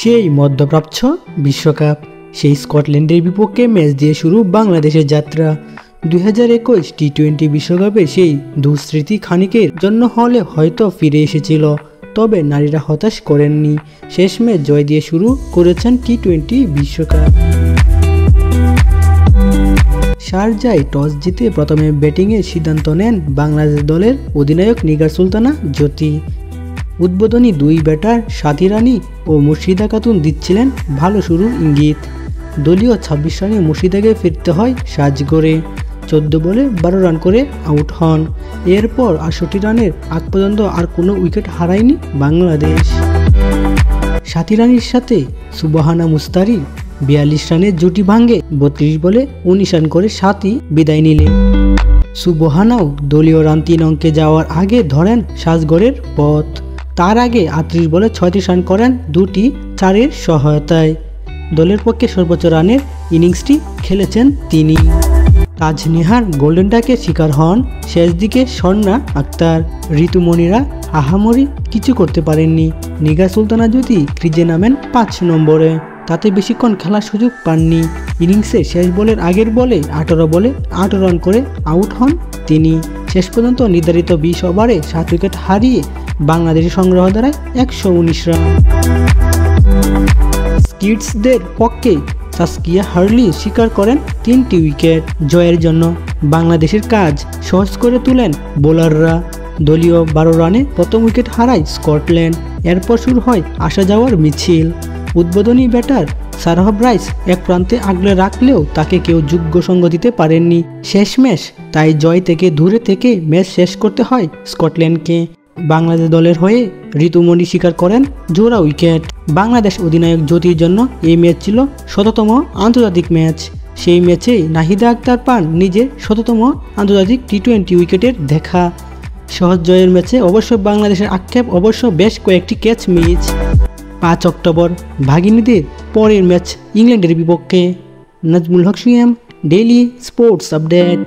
সেই মধ্যপ্রাচ্য বিশ্বকাপ, সেই স্কটল্যান্ডের বিপক্ষে ম্যাচ দিয়ে শুরু বাংলাদেশের যাত্রা। 2021 টি-20 বিশ্বকাপে সেই দুঃস্মৃতি খানিকের জন্য হলে হয়তো ফিরে এসেছিল, তবে নারীরা হতাশ করেননি। শেষ ম্যাচ জয় দিয়ে শুরু করেছেন টি-20 বিশ্বকাপ। শারজায় টস জিতে প্রথমে ব্যাটিংয়ের সিদ্ধান্ত নেন বাংলাদেশ দলের অধিনায়ক নিগার সুলতানা জ্যোতি। উদ্বোধনী দুই ব্যাটার সাথী রানী ও মুর্শিদা খাতুন দিচ্ছিলেন ভালো শুরুর ইঙ্গিত। দলীয় 26 রানে মুর্শিদাকে ফিরতে হয় সাজঘরে। 14 বলে 12 রান করে আউট হন। এরপর 68 রানের আগ পর্যন্ত আর কোনো উইকেট হারায়নি বাংলাদেশ। সাথী রানীর সাথে সুবহানা মুস্তারির 42 রানের জুটি ভাঙে 32 বলে 19 রান করে সাথী বিদায় নিলেন। সুবহানাও দলীয় রান 3 অঙ্কে যাওয়ার আগে ধরেন সাজঘরের পথ। তার আগে 38 বলে 36 রান করেন দুটি 4-এর সহায়তায়। দলের পক্ষে সর্বোচ্চ রানের ইনিংসটি খেলেছেন তিনি। তাজনেহার গোল্ডেনটাকে শিকার হন শেষ দিকে স্বর্ণা আক্তার। ঋতুমণিরা আহামরি কিছু করতে পারেননি। নিগার সুলতানা যদি ক্রিজে নামেন 5 নম্বরে, তাতে বেশিক্ষণ খেলার সুযোগ পাননি। ইনিংসে শেষ বলের আগের বলে 18 বলে 18 রান করে আউট হন তিনি। শেষ পর্যন্ত নির্ধারিত 20 ওভারে 7 উইকেট হারিয়ে বাংলাদেশি সংগ্রহ দ্বারায় 119 রান। স্কিটসদের পক্ষে সাসকিয়া হার্লি শিকার করেন 3টি উইকেট। জয়ের জন্য বাংলাদেশের কাজ সহজ করে তুলেন বোলাররা। দলীয় 12 রানে প্রথম উইকেট হারায় স্কটল্যান্ড। এরপর শুরু হয় আসা যাওয়ার মিছিল। উদ্বোধনী ব্যাটার সারহব রাইস এক প্রান্তে আগলে রাখলেও তাকে কেউ যোগ্য সঙ্গ দিতে পারেননি শেষমেশ। তাই জয় থেকে দূরে থেকে ম্যাচ শেষ করতে হয় স্কটল্যান্ডকে। বাংলাদেশ দলের হয়ে ঋতুমণি শিকার করেন জোড়া উইকেট। বাংলাদেশ অধিনায়ক জ্যোতির জন্য এই ম্যাচ ছিল 100তম আন্তর্জাতিক ম্যাচ। সেই ম্যাচেই নাহিদা আক্তার পান নিজের 100তম আন্তর্জাতিক টি-20 উইকেটের দেখা। সহজ জয়ের ম্যাচে অবশ্য বাংলাদেশের আক্ষেপ অবশ্য বেশ কয়েকটি ক্যাচ মিস। 5 অক্টোবর ভাগিনীদের পরের ম্যাচ ইংল্যান্ডের বিপক্ষে। নাজমুল হক সিয়াম, ডেইলি স্পোর্টস আপডেট।